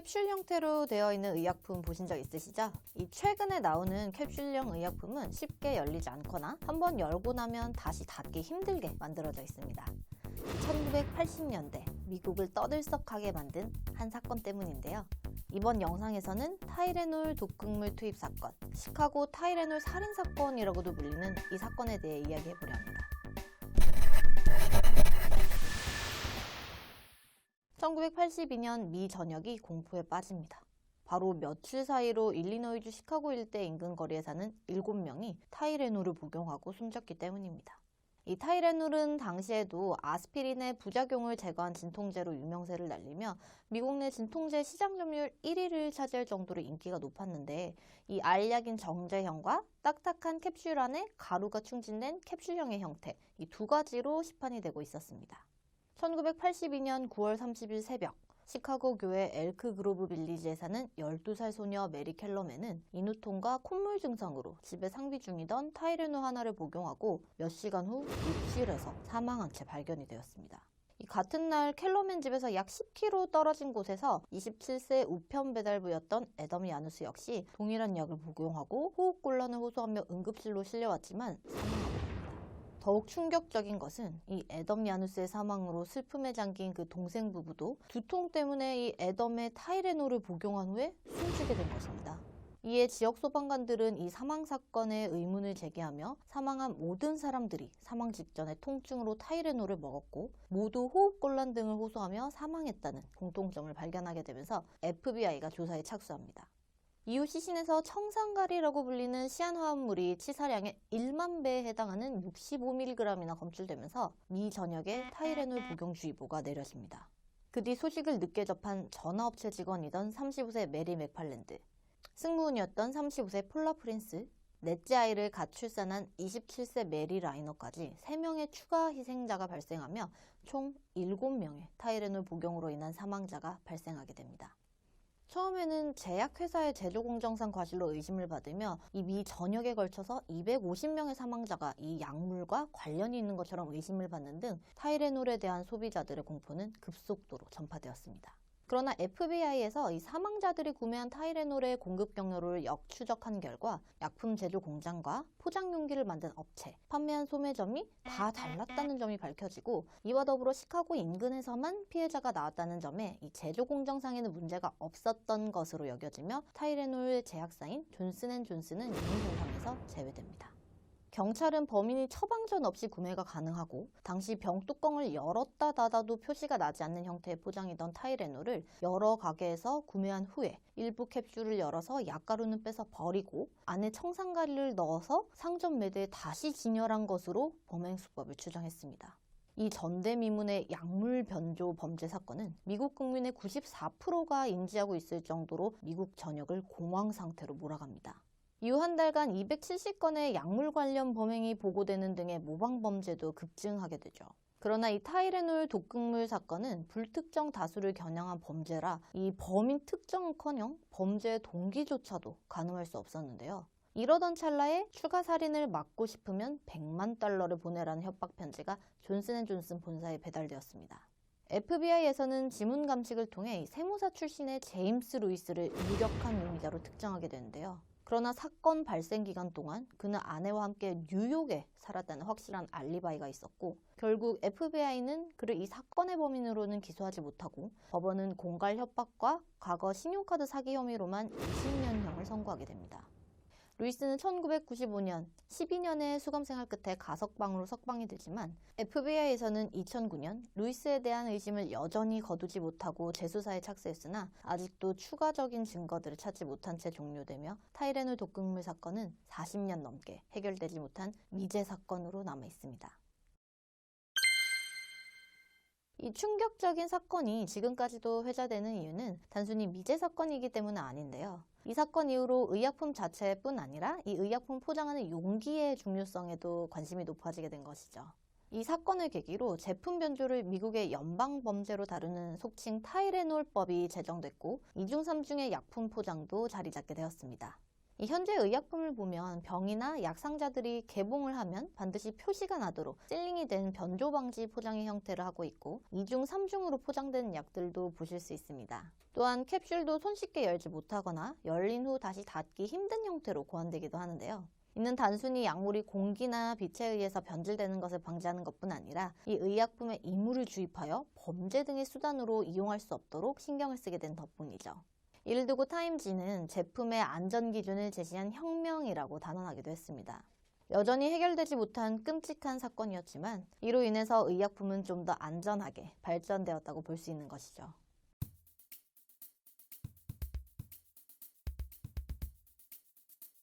캡슐 형태로 되어 있는 의약품 보신 적 있으시죠? 이 최근에 나오는 캡슐형 의약품은 쉽게 열리지 않거나 한번 열고 나면 다시 닫기 힘들게 만들어져 있습니다. 1980년대 미국을 떠들썩하게 만든 한 사건 때문인데요. 이번 영상에서는 타이레놀 독극물 투입 사건, 시카고 타이레놀 살인 사건이라고도 불리는 이 사건에 대해 이야기해보려 합니다. 1982년 미 전역이 공포에 빠집니다. 바로 며칠 사이로 일리노이주 시카고 일대 인근 거리에 사는 7명이 타이레놀을 복용하고 숨졌기 때문입니다. 이 타이레놀은 당시에도 아스피린의 부작용을 제거한 진통제로 유명세를 날리며 미국 내 진통제 시장 점유율 1위를 차지할 정도로 인기가 높았는데, 이 알약인 정제형과 딱딱한 캡슐 안에 가루가 충진된 캡슐형의 형태, 이 두 가지로 시판이 되고 있었습니다. 1982년 9월 30일 새벽, 시카고 교회 엘크 그로브 빌리지에 사는 12살 소녀 메리 켈러맨은 인후통과 콧물 증상으로 집에 상비 중이던 타이레놀 하나를 복용하고 몇 시간 후 욕실에서 사망한 채 발견이 되었습니다. 이 같은 날 켈러맨 집에서 약 10km 떨어진 곳에서 27세 우편 배달부였던 애덤 야누스 역시 동일한 약을 복용하고 호흡곤란을 호소하며 응급실로 실려왔지만 사망하고 더욱 충격적인 것은 이 애덤 야누스의 사망으로 슬픔에 잠긴 그 동생 부부도 두통 때문에 이 애덤의 타이레놀을 복용한 후에 숨지게 된 것입니다. 이에 지역 소방관들은 이 사망 사건에 의문을 제기하며 사망한 모든 사람들이 사망 직전에 통증으로 타이레놀을 먹었고 모두 호흡곤란 등을 호소하며 사망했다는 공통점을 발견하게 되면서 FBI가 조사에 착수합니다. 이후 시신에서 청산가리라고 불리는 시안화합물이 치사량의 1만 배에 해당하는 65mg이나 검출되면서 미 전역에 타이레놀 복용주의보가 내려집니다. 그 뒤 소식을 늦게 접한 전화업체 직원이던 35세 메리 맥팔랜드, 승무원이었던 35세 폴라 프린스, 넷째 아이를 갓 출산한 27세 메리 라이너까지 3명의 추가 희생자가 발생하며 총 7명의 타이레놀 복용으로 인한 사망자가 발생하게 됩니다. 처음에는 제약회사의 제조공정상 과실로 의심을 받으며 이 미 전역에 걸쳐서 250명의 사망자가 이 약물과 관련이 있는 것처럼 의심을 받는 등 타이레놀에 대한 소비자들의 공포는 급속도로 전파되었습니다. 그러나 FBI에서 이 사망자들이 구매한 타이레놀의 공급 경로를 역추적한 결과 약품 제조 공장과 포장 용기를 만든 업체, 판매한 소매점이 다 달랐다는 점이 밝혀지고, 이와 더불어 시카고 인근에서만 피해자가 나왔다는 점에 이 제조 공정상에는 문제가 없었던 것으로 여겨지며 타이레놀 제약사인 존슨앤존슨은 임의정상에서 제외됩니다. 경찰은 범인이 처방전 없이 구매가 가능하고 당시 병 뚜껑을 열었다 닫아도 표시가 나지 않는 형태의 포장이던 타이레놀을 여러 가게에서 구매한 후에 일부 캡슐을 열어서 약가루는 빼서 버리고 안에 청산가리를 넣어서 상점 매대에 다시 진열한 것으로 범행 수법을 추정했습니다. 이 전대미문의 약물 변조 범죄 사건은 미국 국민의 94%가 인지하고 있을 정도로 미국 전역을 공황 상태로 몰아갑니다. 이후 한 달간 270건의 약물 관련 범행이 보고되는 등의 모방 범죄도 급증하게 되죠. 그러나 이 타이레놀 독극물 사건은 불특정 다수를 겨냥한 범죄라 이 범인 특정은커녕 범죄의 동기조차도 가늠할 수 없었는데요. 이러던 찰나에 추가 살인을 막고 싶으면 100만 달러를 보내라는 협박 편지가 존슨앤존슨 본사에 배달되었습니다. FBI에서는 지문 감식을 통해 세무사 출신의 제임스 루이스를 유력한 용의자로 특정하게 되는데요. 그러나 사건 발생 기간 동안 그는 아내와 함께 뉴욕에 살았다는 확실한 알리바이가 있었고, 결국 FBI는 그를 이 사건의 범인으로는 기소하지 못하고 법원은 공갈 협박과 과거 신용카드 사기 혐의로만 20년형을 선고하게 됩니다. 루이스는 1995년 12년의 수감생활 끝에 가석방으로 석방이 되지만 FBI에서는 2009년 루이스에 대한 의심을 여전히 거두지 못하고 재수사에 착수했으나 아직도 추가적인 증거들을 찾지 못한 채 종료되며 타이레놀 독극물 사건은 40년 넘게 해결되지 못한 미제 사건으로 남아 있습니다. 이 충격적인 사건이 지금까지도 회자되는 이유는 단순히 미제 사건이기 때문은 아닌데요. 이 사건 이후로 의약품 자체뿐 아니라 이 의약품 포장하는 용기의 중요성에도 관심이 높아지게 된 것이죠. 이 사건을 계기로 제품 변조를 미국의 연방범죄로 다루는 속칭 타이레놀법이 제정됐고 2중 3중의 약품 포장도 자리 잡게 되었습니다. 이 현재 의약품을 보면 병이나 약 상자들이 개봉을 하면 반드시 표시가 나도록 실링이 된 변조 방지 포장의 형태를 하고 있고 2중, 3중으로 포장된 약들도 보실 수 있습니다. 또한 캡슐도 손쉽게 열지 못하거나 열린 후 다시 닫기 힘든 형태로 고안되기도 하는데요. 이는 단순히 약물이 공기나 빛에 의해서 변질되는 것을 방지하는 것뿐 아니라 이 의약품에 이물을 주입하여 범죄 등의 수단으로 이용할 수 없도록 신경을 쓰게 된 덕분이죠. 이를 두고 타임지는 제품의 안전 기준을 제시한 혁명이라고 단언하기도 했습니다. 여전히 해결되지 못한 끔찍한 사건이었지만 이로 인해서 의약품은 좀 더 안전하게 발전되었다고 볼 수 있는 것이죠.